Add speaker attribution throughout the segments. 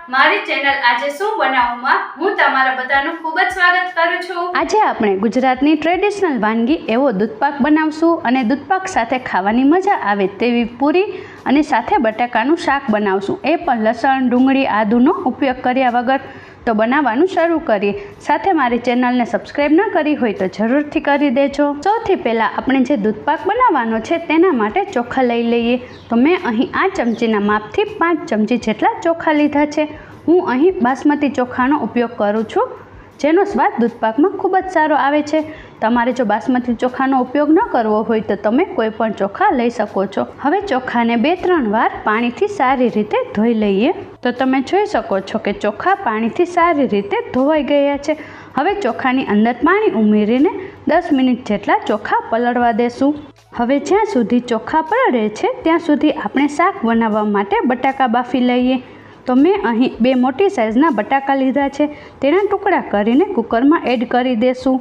Speaker 1: મારી ચેનલ આજે શું બનાવુંમાં હું તમારા બધાનું ખૂબ જ સ્વાગત કરું છું।
Speaker 2: આજે આપણે ગુજરાતની ટ્રેડિશનલ વાનગી એવો દૂધપાક બનાવશું અને દૂધપાક સાથે ખાવાની મજા આવે તેવી પૂરી અને સાથે બટાકાનું શાક બનાવશું, એ પણ લસણ, ડુંગળી, આદુનો ઉપયોગ કર્યા વગર। તો બનાવવાનું શરૂ કરીએ। સાથે મારી ચેનલને સબસ્ક્રાઈબ ન કરી હોય તો જરૂરથી કરી દેજો। સૌથી પહેલાં આપણે જે દૂધપાક બનાવવાનો છે તેના માટે ચોખા લઈ લઈએ। તો મેં અહીં આ ચમચીના માપથી 5 ચમચી જેટલા ચોખા લીધા છે। હું અહીં બાસમતી ચોખાનો ઉપયોગ કરું છું, જેનો સ્વાદ દૂધપાકમાં ખૂબ જ સારો આવે છે। તમારે જો બાસમતી ચોખાનો ઉપયોગ ન કરવો હોય તો તમે કોઈ પણ ચોખા લઈ શકો છો। હવે ચોખાને 2-3 વાર પાણીથી સારી રીતે ધોઈ લઈએ। તો તમે જોઈ શકો છો કે ચોખા પાણીથી સારી રીતે ધોવાઈ ગયા છે। હવે ચોખાની અંદર પાણી ઉમેરીને 10 મિનિટ જેટલા ચોખા પલળવા દેશું। હવે જ્યાં સુધી ચોખા પલળે છે ત્યાં સુધી આપણે શાક બનાવવા માટે બટાકા બાફી લઈએ। તો મેં અહીં 2 મોટી સાઇઝના બટાકા લીધા છે, તેના ટુકડા કરીને કુકરમાં એડ કરી દેશું।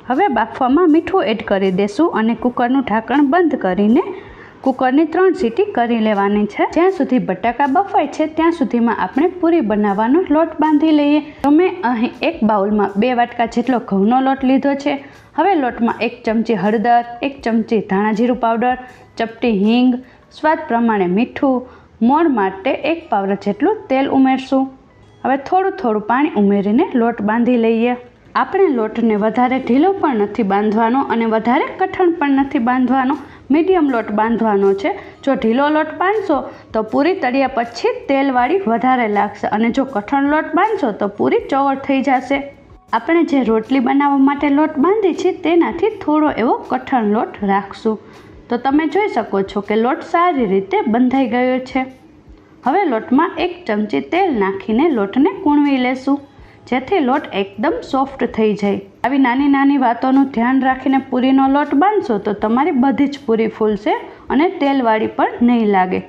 Speaker 2: હવે બાફવામાં મીઠું એડ કરી દેશું અને કુકરનું ઢાંકણ બંધ કરીને કુકરની 3 સીટી કરી લેવાની છે। જ્યાં સુધી બટાકા બફાય છે ત્યાં સુધીમાં આપણે પૂરી બનાવવાનો લોટ બાંધી લઈએ। તો મેં અહીં એક બાઉલમાં 2 વાટકા જેટલો ઘઉંનો લોટ લીધો છે। હવે લોટમાં 1 ચમચી હળદર, 1 ચમચી ધાણા જીરું પાવડર, ચપટી હિંગ, સ્વાદ પ્રમાણે મીઠું, મોણ માટે 1 પાવડર જેટલું તેલ ઉમેરશું। હવે થોડું પાણી ઉમેરીને લોટ બાંધી લઈએ। આપણે લોટને વધારે ઢીલો પણ નથી બાંધવાનો અને વધારે કઠણ પણ નથી બાંધવાનો, મીડિયમ લોટ બાંધવાનો છે। જો ઢીલો લોટ બાંધશો તો પૂરી તળ્યા પછી તેલવાળી વધારે લાગશે અને જો કઠણ લોટ બાંધશો તો પૂરી ચોવડ થઈ જશે। આપણે જે રોટલી બનાવવા માટે લોટ બાંધી છે તેનાથી થોડો એવો કઠણ લોટ રાખશું। તો તમે જોઈ શકો છો કે લોટ સારી રીતે બંધાઈ ગયો છે। હવે લોટમાં 1 ચમચી તેલ નાખીને લોટને કૂણવી લેશું, જેથી લોટ એકદમ સોફ્ટ થઈ જાય। આવી નાની નાની વાતોનું ધ્યાન રાખીને પૂરીનો લોટ બાંધશો તો તમારી બધી જ પૂરી ફૂલશે અને તેલવાળી પણ નહીં લાગે।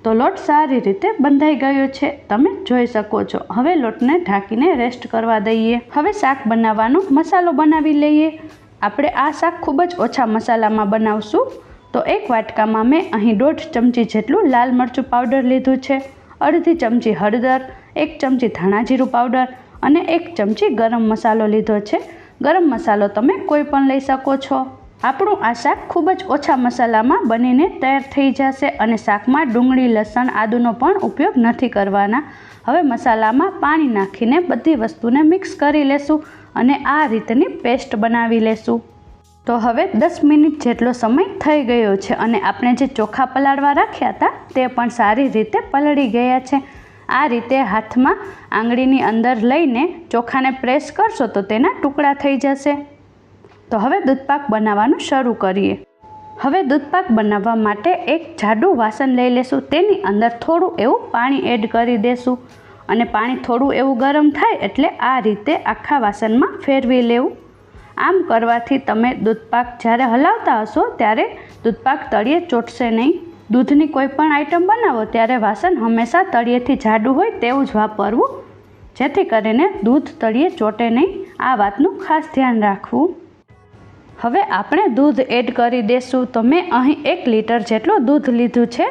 Speaker 2: તો લોટ સારી રીતે બંધાઈ ગયો છે, તમે જોઈ શકો છો। હવે લોટને ઢાંકીને રેસ્ટ કરવા દઈએ। હવે શાક બનાવવાનો મસાલો બનાવી લઈએ। આપણે આ શાક ખૂબ જ ઓછા મસાલામાં બનાવશું। તો 1 વાટકામાં મેં અહીં 1.5 ચમચી જેટલું લાલ મરચું પાવડર લીધું છે, અડધી ચમચી હળદર, 1 ચમચી ધાણા જીરું પાવડર અને 1 ચમચી ગરમ મસાલો લીધો છે। ગરમ મસાલો તમે કોઈ પણ લઈ શકો છો। આપણું આ શાક ખૂબ જ ઓછા મસાલામાં બનીને તૈયાર થઈ જશે અને શાકમાં ડુંગળી, લસણ, આદુનો પણ ઉપયોગ નથી કરવાના। હવે મસાલામાં પાણી નાખીને બધી વસ્તુને મિક્સ કરી લેશું અને આ રીતની પેસ્ટ બનાવી લેશું। તો હવે 10 મિનિટ જેટલો સમય થઈ ગયો છે અને આપણે જે ચોખા પલાળવા રાખ્યા હતા તે પણ સારી રીતે પલળી ગયા છે। આ રીતે હાથમાં આંગળીની અંદર લઈને ચોખાને પ્રેસ કરશો તો તેના ટુકડા થઈ જશે। તો હવે દૂધપાક બનાવવાનું શરૂ કરીએ। હવે દૂધપાક બનાવવા માટે એક જાડું વાસણ લઈ લેશું, તેની અંદર થોડું એવું પાણી એડ કરી દેશું અને પાણી થોડું એવું ગરમ થાય એટલે આ રીતે આખા વાસણમાં ફેરવી લેવું। આમ કરવાથી તમે દૂધપાક જ્યારે હલાવતા હશો ત્યારે દૂધપાક તળિયે ચોટશે નહીં। દૂધની કોઈ પણ આઈટમ બનાવો ત્યારે વાસણ હંમેશા તળિયેથી જાડું હોય તેવું જ વાપરવું, જેથી કરીને દૂધ તળિયે ચોટે નહીં। આ વાતનું ખાસ ધ્યાન રાખવું। હવે આપણે દૂધ એડ કરી દેશું। તો મેં અહીં 1 લીટર જેટલું દૂધ લીધું છે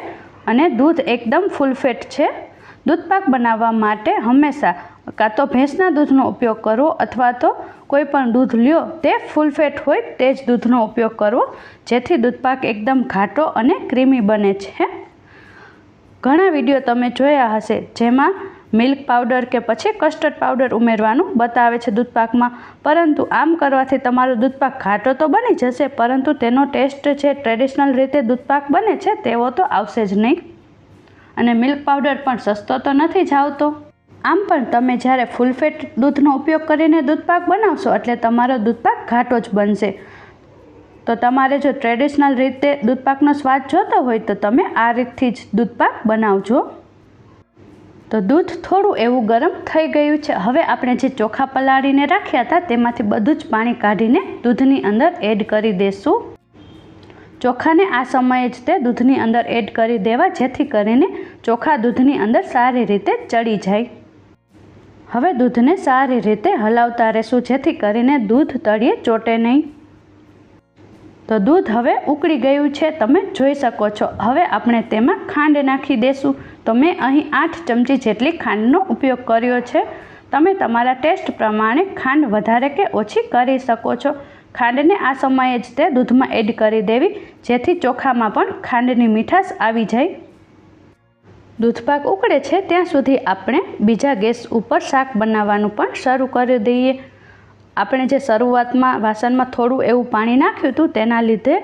Speaker 2: અને દૂધ એકદમ ફૂલ ફેટ છે। દૂધપાક બનાવવા માટે હંમેશા કાં તો ભેંસના દૂધનો ઉપયોગ કરવો અથવા તો કોઈ પણ દૂધ લ્યો તે ફૂલ ફેટ હોય તે જ દૂધનો ઉપયોગ કરવો, જેથી દૂધપાક એકદમ ઘાટો અને ક્રીમી બને છે। ઘણા વિડીયો તમે જોયા હશે જેમાં મિલ્ક પાવડર કે પછી કસ્ટર્ડ પાવડર ઉમેરવાનું બતાવે છે દૂધપાકમાં, પરંતુ આમ કરવાથી તમારો દૂધપાક ઘાટો તો બની જશે પરંતુ તેનો ટેસ્ટ જે ટ્રેડિશનલ રીતે દૂધપાક બને છે તેવો તો આવશે જ નહીં અને મિલ્ક પાવડર પણ સસ્તો તો નથી જ આવતો। આમ પણ તમે જ્યારે ફૂલ ફેટ દૂધનો ઉપયોગ કરીને દૂધપાક બનાવશો એટલે તમારો દૂધપાક ઘાટો જ બનશે। તો તમારે જો ટ્રેડિશનલ રીતે દૂધપાકનો સ્વાદ જોતો હોય તો તમે આ રીતથી જ દૂધપાક બનાવજો। તો દૂધ થોડું એવું ગરમ થઈ ગયું છે। હવે આપણે જે ચોખા પલાળીને રાખ્યા હતા તેમાંથી બધું જ પાણી કાઢીને દૂધની અંદર એડ કરી દેશું। ચોખાને આ સમયે જ તે દૂધની અંદર એડ કરી દેવા, જેથી કરીને ચોખા દૂધની અંદર સારી રીતે ચડી જાય। હવે દૂધને સારી રીતે હલાવતા રહેશું, જેથી કરીને દૂધ તળિયે ચોટે નહીં। તો દૂધ હવે ઉકળી ગયું છે, તમે જોઈ શકો છો. હવે આપણે તેમાં ખાંડ નાખી દઈશું. તો મેં અહીં 8 ચમચી જેટલી ખાંડનો ઉપયોગ કર્યો છે. તમે તમારા ટેસ્ટ પ્રમાણે ખાંડ વધારે કે ઓછી કરી શકો છો. ખાંડને આ સમયે જ તે દૂધમાં એડ કરી દેવી, જેથી ચોખામાં પણ ખાંડની મીઠાશ આવી જાય. દૂધપાક ઉકળે છે ત્યાં સુધી આપણે બીજા ગેસ ઉપર શાક બનાવવાનું પણ શરૂ કરી દઈએ. આપણે જે શરૂઆતમાં વાસણમાં થોડું એવું પાણી નાખ્યું હતું, તેના લીધે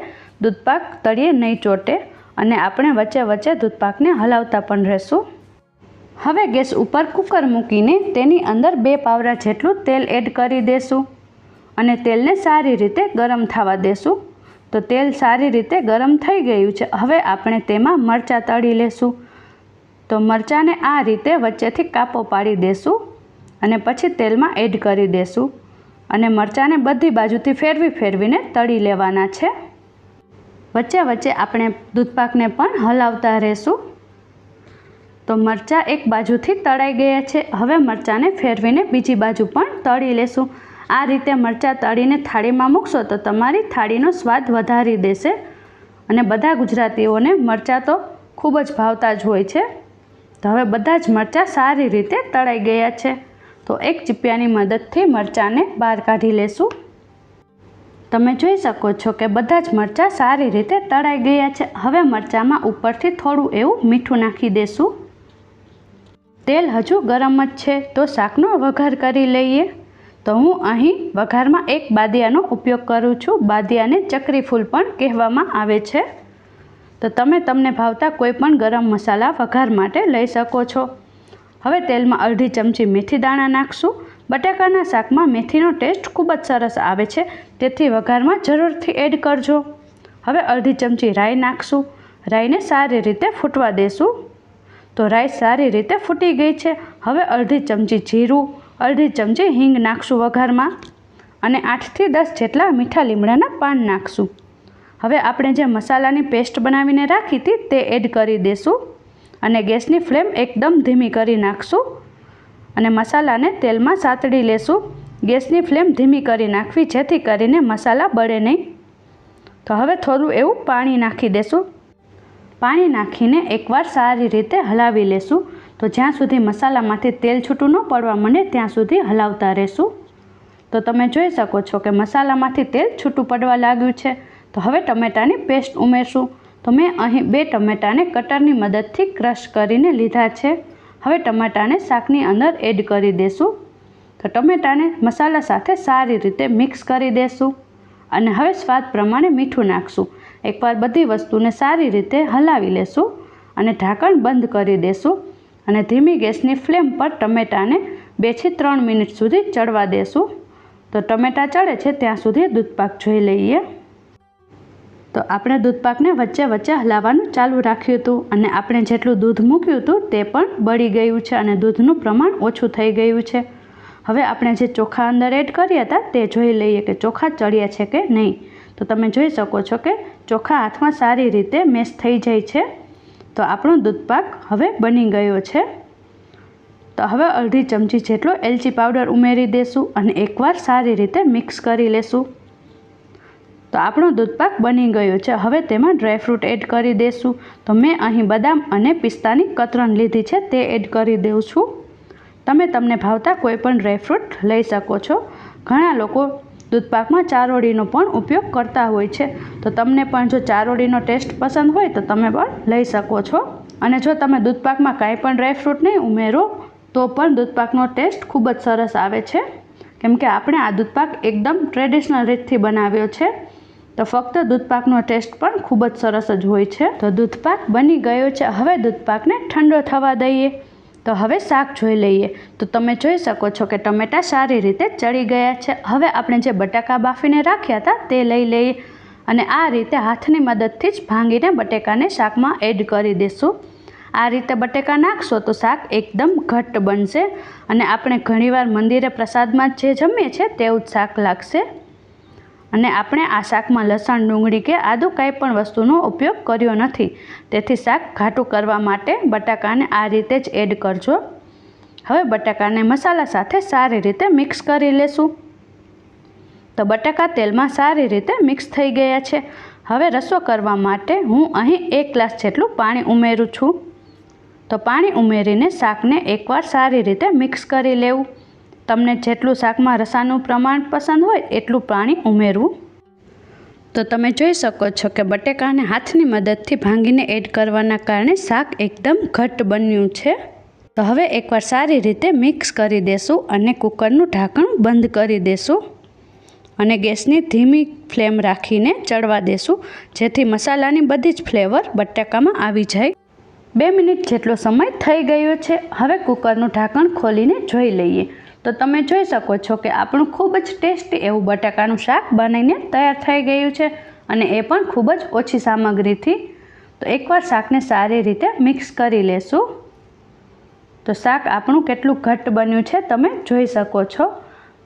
Speaker 2: દૂધપાક તળિયે નહીં ચોટે અને આપણે વચ્ચે વચ્ચે દૂધપાકને હલાવતા પણ રહેશું. હવે ગેસ ઉપર કુકર મૂકીને તેની અંદર 2 પાવરા જેટલું તેલ એડ કરી દેશું અને તેલને સારી રીતે ગરમ થવા દેશું. તો તેલ સારી રીતે ગરમ થઈ ગયું છે. હવે આપણે તેમાં મરચાં તળી લેશું. તો મરચાંને આ રીતે વચ્ચેથી કાપો પાડી દેશું અને પછી તેલમાં એડ કરી દેશું અને મરચાંને બધી બાજુથી ફેરવીને તળી લેવાના છે. વચ્ચે વચ્ચે આપણે દૂધપાકને પણ હલાવતા રહેશું. તો મરચાં એક બાજુથી તળાઈ ગયા છે. હવે મરચાંને ફેરવીને બીજી બાજુ પણ તળી લેશું. આ રીતે મરચાં તળીને થાળીમાં મૂકશો તો તમારી થાળીનો સ્વાદ વધારી દેશે અને બધા ગુજરાતીઓને મરચાં તો ખૂબ જ ભાવતા જ હોય છે. તો હવે બધા જ મરચાં સારી રીતે તળાઈ ગયા છે. તો એક ચીપિયાની મદદથી મરચાંને બહાર કાઢી લેશું. તમે જોઈ શકો છો કે બધા જ મરચાં સારી રીતે તળાઈ ગયા છે. હવે મરચાંમાં ઉપરથી થોડું એવું મીઠું નાખી દેશું. તેલ હજુ ગરમ જ છે, તો શાકનો વઘાર કરી લઈએ. તો હું અહીં વઘારમાં એક બાદિયાનો ઉપયોગ કરું છું. બાદિયાને ચકરી ફૂલ પણ કહેવામાં આવે છે. તો તમે તમને ભાવતા કોઈ પણ ગરમ મસાલા વઘાર માટે લઈ શકો છો. હવે તેલમાં અડધી ચમચી મેથી દાણા નાખશું. બટાકાના શાકમાં મેથીનો ટેસ્ટ ખૂબ જ સરસ આવે છે, તેથી વઘારમાં જરૂરથી એડ કરજો. હવે અડધી ચમચી રાઈ નાખશું. રાઈને સારી રીતે ફૂટવા દેશું. તો રાઈ સારી રીતે ફૂટી ગઈ છે. હવે અડધી ચમચી જીરું, અડધી ચમચી હિંગ નાખશું વઘારમાં અને 8 થી 10 જેટલા મીઠા લીમડાના પાન નાખશું. હવે આપણે જે મસાલાની પેસ્ટ બનાવીને રાખી હતી તે એડ કરી દેશું અને ગેસની ફ્લેમ એકદમ ધીમી કરી નાખશું અને મસાલાને તેલમાં સાતળી લેશું. ગેસની ફ્લેમ ધીમી કરી નાખવી, જેથી કરીને મસાલા બળે નહીં. તો હવે થોડું એવું પાણી નાખી દેશું. પાણી નાખીને એકવાર સારી રીતે હલાવી લેશું. તો જ્યાં સુધી મસાલામાંથી તેલ છૂટું ન પડવા માંડે ત્યાં સુધી હલાવતા રહેશું. તો તમે જોઈ શકો છો કે મસાલામાંથી તેલ છૂટું પડવા લાગ્યું છે. તો હવે ટમેટાની પેસ્ટ ઉમેરશું. તો મેં અહીં 2 ટમેટાને કટરની મદદથી ક્રશ કરીને લીધા છે. હવે ટમેટાને શાકની અંદર એડ કરી દેશું. તો ટમેટાને મસાલા સાથે સારી રીતે મિક્સ કરી દેશું અને હવે સ્વાદ પ્રમાણે મીઠું નાખશું. એકવાર બધી વસ્તુને સારી રીતે હલાવી લેશું અને ઢાંકણ બંધ કરી દેશું અને ધીમી ગેસની ફ્લેમ પર ટમેટાને 2 થી 3 મિનિટ સુધી ચડવા દેશું. તો ટમેટાં ચડે છે ત્યાં સુધી દૂધપાક જોઈ લઈએ. તો આપણે દૂધપાકને વચ્ચે વચ્ચે હલાવવાનું ચાલુ રાખ્યું હતું અને આપણે જેટલું દૂધ મૂક્યું હતું તે પણ બળી ગયું છે અને દૂધનું પ્રમાણ ઓછું થઈ ગયું છે. હવે આપણે જે ચોખા અંદર એડ કર્યા હતા તે જોઈ લઈએ કે ચોખા ચડ્યા છે કે નહીં. તો તમે જોઈ શકો છો કે ચોખા હાથમાં સારી રીતે મેશ થઈ જાય છે. તો આપણો દૂધપાક હવે બની ગયો છે. તો હવે અડધી ચમચી જેટલો એલચી પાવડર ઉમેરી દેશું અને એકવાર સારી રીતે મિક્સ કરી લેશું. તો આપણો દૂધપાક બની ગયો છે. હવે તેમાં ડ્રાયફ્રૂટ એડ કરી દેશું. તો મેં અહીં બદામ અને પિસ્તાની કતરણ લીધી છે, તે એડ કરી દઉં છું. તમે તમને ભાવતા કોઈ પણ ડ્રાયફ્રૂટ લઈ શકો છો. ઘણા લોકો દૂધપાકમાં ચારોળીનો પણ ઉપયોગ કરતા હોય છે. તો તમને પણ જો ચારોળીનો ટેસ્ટ પસંદ હોય તો તમે પણ લઈ શકો છો. અને જો તમે દૂધપાકમાં કાંઈ પણ ડ્રાયફ્રૂટ નહીં ઉમેરો તો પણ દૂધપાકનો ટેસ્ટ ખૂબ જ સરસ આવે છે, કેમ કે આપણે આ દૂધપાક એકદમ ટ્રેડિશનલ રીતથી બનાવ્યો છે. તો ફક્ત દૂધપાકનો ટેસ્ટ પણ ખૂબ જ સરસ જ હોય છે. તો દૂધપાક બની ગયો છે. હવે દૂધપાકને ઠંડો થવા દઈએ. તો હવે શાક જોઈ લઈએ. તો તમે જોઈ શકો છો કે ટમેટાં સારી રીતે ચડી ગયા છે. હવે આપણે જે બટાકા બાફીને રાખ્યા હતા તે લઈ લઈએ અને આ રીતે હાથની મદદથી જ ભાંગીને બટેકાને શાકમાં એડ કરી દઈશું. આ રીતે બટેકા નાખશો તો શાક એકદમ ઘટ્ટ બનશે અને આપણે ઘણીવાર મંદિરે પ્રસાદમાં જે જમીએ છીએ તેવું જ શાક લાગશે. અને આપણે આ શાકમાં લસણ, ડુંગળી કે આદું કાંઈ પણ વસ્તુનો ઉપયોગ કર્યો નથી, તેથી શાક ઘાટું કરવા માટે બટાકાને આ રીતે જ એડ કરજો. હવે બટાકાને મસાલા સાથે સારી રીતે મિક્સ કરી લેશું. તો બટાકા તેલમાં સારી રીતે મિક્સ થઈ ગયા છે. હવે રસો કરવા માટે હું અહીં 1 ગ્લાસ જેટલું પાણી ઉમેરું છું. તો પાણી ઉમેરીને શાકને એકવાર સારી રીતે મિક્સ કરી લેવું. તમને જેટલું શાકમાં રસાનું પ્રમાણ પસંદ હોય એટલું પાણી ઉમેરવું. તો તમે જોઈ શકો છો કે બટાકાને હાથની મદદથી ભાંગીને એડ કરવાના કારણે શાક એકદમ ઘટ્ટ બન્યું છે. તો હવે એકવાર સારી રીતે મિક્સ કરી દેશું અને કુકરનું ઢાંકણ બંધ કરી દેશું અને ગેસની ધીમી ફ્લેમ રાખીને ચડવા દેશું, જેથી મસાલાની બધી જ ફ્લેવર બટાકામાં આવી જાય. 2 મિનિટ જેટલો સમય થઈ ગયો છે. હવે કુકરનું ઢાંકણ ખોલીને જોઈ લઈએ. તો તમે જોઈ શકો છો કે આપણું ખૂબ જ ટેસ્ટી એવું બટાકાનું શાક બનીને તૈયાર થઈ ગયું છે અને એ પણ ખૂબ જ ઓછી સામગ્રીથી. તો એકવાર શાકને સારી રીતે મિક્સ કરી લેશું. તો શાક આપણું કેટલું ઘટ્ટ બન્યું છે તમે જોઈ શકો છો.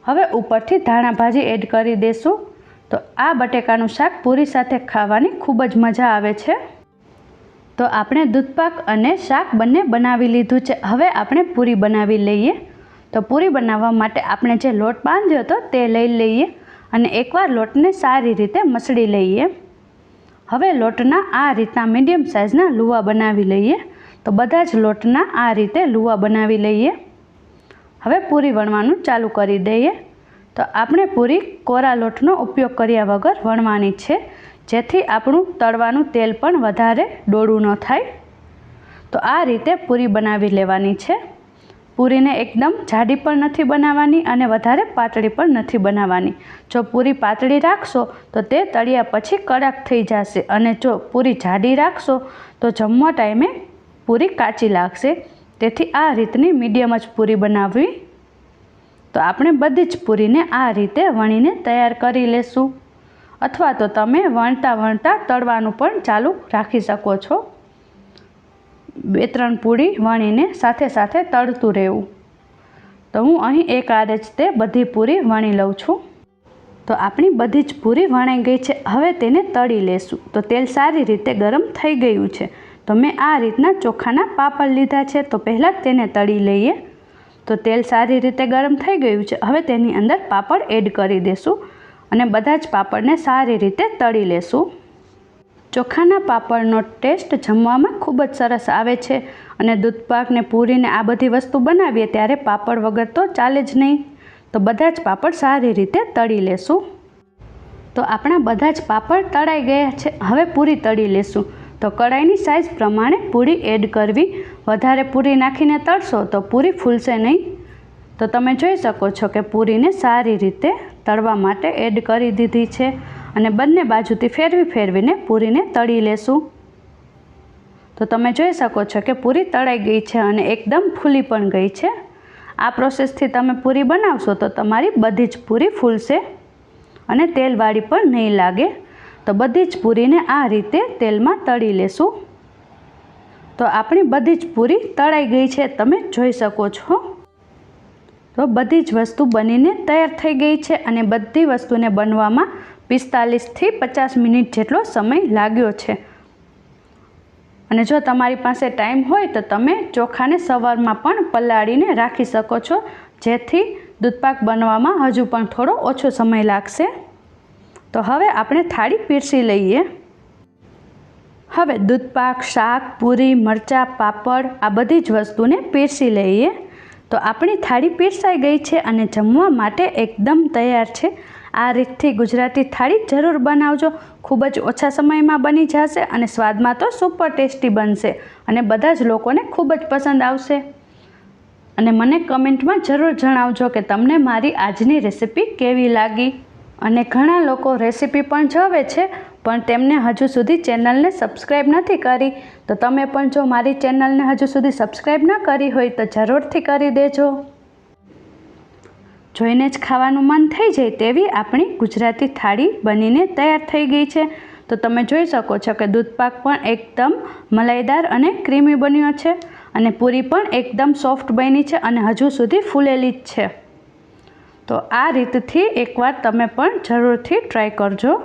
Speaker 2: હવે ઉપરથી ધાણા ભાજી એડ કરી દેશું. તો આ બટાકાનું શાક પૂરી સાથે ખાવાની ખૂબ જ મજા આવે છે. તો આપણે દૂધપાક અને શાક બંને બનાવી લીધું છે. હવે આપણે પૂરી બનાવી લઈએ. તો પૂરી બનાવવા માટે આપણે જે લોટ બાંધ્યો હતો તે લઈ લઈએ અને એકવાર લોટને સારી રીતે મસળી લઈએ. હવે લોટના આ રીતના મીડિયમ સાઇઝના લુવા બનાવી લઈએ. તો બધા જ લોટના આ રીતે લુવા બનાવી લઈએ. હવે પૂરી વણવાનું ચાલુ કરી દઈએ. તો આપણે પૂરી કોરા લોટનો ઉપયોગ કર્યા વગર વણવાની છે, જેથી આપણું તળવાનું તેલ પણ વધારે ડોળું ન થાય. તો આ રીતે પૂરી બનાવી લેવાની છે. પૂરીને એકદમ જાડી પણ નથી બનાવવાની અને વધારે પાતળી પણ નથી બનાવવાની. જો પૂરી પાતળી રાખશો તો તે તળ્યા પછી કડક થઈ જશે અને જો પૂરી જાડી રાખશો તો જમવા ટાઈમે પૂરી કાચી લાગશે. તેથી આ રીતની મીડિયમ જ પૂરી બનાવવી. તો આપણે બધી જ પૂરીને આ રીતે વણીને તૈયાર કરી લેશું, અથવા તો તમે વણતા વણતા તળવાનું પણ ચાલુ રાખી શકો છો. 2-3 પૂરી વણીને સાથે સાથે તળતું રહેવું. તો હું અહીં એક આડે જ તે બધી પૂરી વણી લઉં છું. તો આપણી બધી જ પૂરી વણાઈ ગઈ છે. હવે તેને તળી લેશું. તો તેલ સારી રીતે ગરમ થઈ ગયું છે. તો મેં આ રીતના ચોખાના પાપડ લીધા છે. તો પહેલાં તેને તળી લઈએ. તો તેલ સારી રીતે ગરમ થઈ ગયું છે. હવે તેની અંદર પાપડ એડ કરી દેશું અને બધા જ પાપડને સારી રીતે તળી લેશું. ચોખાના પાપડનો ટેસ્ટ જમવામાં ખૂબ જ સરસ આવે છે અને દૂધપાક ને પૂરીને આ બધી વસ્તુ બનાવીએ ત્યારે પાપડ વગર તો ચાલે જ નહીં. તો બધા જ પાપડ સારી રીતે તળી લેશું. તો આપણા બધા જ પાપડ તળાઈ ગયા છે. હવે પૂરી તળી લેશું. તો કડાઈની સાઇઝ પ્રમાણે પૂરી એડ કરવી. વધારે પૂરી નાખીને તળશો તો પૂરી ફૂલશે નહીં. તો તમે જોઈ શકો છો કે પૂરીને સારી રીતે તળવા માટે એડ કરી દીધી છે અને બંને બાજુથી ફેરવીને પૂરીને તળી લેશું. તો તમે જોઈ શકો છો કે પૂરી તળાઈ ગઈ છે અને એકદમ ફૂલી પણ ગઈ છે. આ પ્રોસેસથી તમે પૂરી બનાવશો તો તમારી બધી જ પૂરી ફૂલશે અને તેલવાળી પણ નહીં લાગે. તો બધી જ પૂરીને આ રીતે તેલમાં તળી લેશું. તો આપણી બધી જ પૂરી તળાઈ ગઈ છે, તમે જોઈ શકો છો. તો બધી જ વસ્તુ બનીને તૈયાર થઈ ગઈ છે અને બધી વસ્તુને બનવામાં 45 થી 50 મિનિટ જેટલો સમય લાગ્યો છે. અને જો તમારી પાસે ટાઈમ હોય તો તમે ચોખાને સવારમાં પણ પલાળીને રાખી શકો છો, જેથી દૂધપાક બનવામાં હજુ પણ થોડો ઓછો સમય લાગશે. તો હવે આપણે થાળી પીરસી લઈએ. હવે દૂધપાક, શાક, પૂરી, મરચાં, પાપડ આ બધી જ વસ્તુને પીરસી લઈએ. તો આપણી થાળી પીરસાઈ ગઈ છે અને જમવા માટે એકદમ તૈયાર છે. આ રીતથી ગુજરાતી થાળી જરૂર બનાવજો. ખૂબ જ ઓછા સમયમાં બની જશે અને સ્વાદમાં તો સુપર ટેસ્ટી બનશે અને બધા જ લોકોને ખૂબ જ પસંદ આવશે. અને મને કમેન્ટમાં જરૂર જણાવજો કે તમને મારી આજની રેસીપી કેવી લાગી. અને ઘણા લોકો રેસીપી પણ જોવે છે પણ તેમને હજુ સુધી ચેનલને સબસ્ક્રાઈબ નથી કરી. તો તમે પણ જો મારી ચેનલને હજુ સુધી સબસ્ક્રાઈબ ન કરી હોય તો જરૂરથી કરી દેજો. જોઈને જ ખાવાનું મન થઈ જાય તેવી આપણી ગુજરાતી થાળી બનીને તૈયાર થઈ ગઈ છે. તો તમે જોઈ શકો છો કે દૂધપાક પણ એકદમ મલાઈદાર અને ક્રીમી બન્યો છે અને પૂરી પણ એકદમ સોફ્ટ બની છે અને હજુ સુધી ફૂલેલી જ છે. તો આ રીતથી એકવાર તમે પણ જરૂરથી ટ્રાય કરજો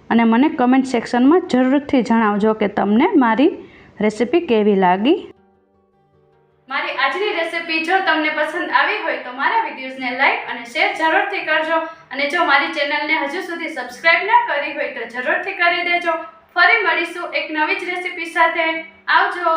Speaker 2: અને મને કમેન્ટ સેક્શનમાં જરૂરથી જણાવજો કે તમને મારી રેસીપી કેવી લાગી.
Speaker 1: મારી આજની રેસીપી જો તમને પસંદ આવી હોય તો મારા વિડીયોઝને લાઈક અને શેર જરૂરથી કરજો અને જો મારી ચેનલને હજુ સુધી સબસ્ક્રાઇબ ન કરી હોય તો જરૂરથી કરી દેજો. ફરી મળીશું એક નવી જ રેસીપી સાથે. આવજો.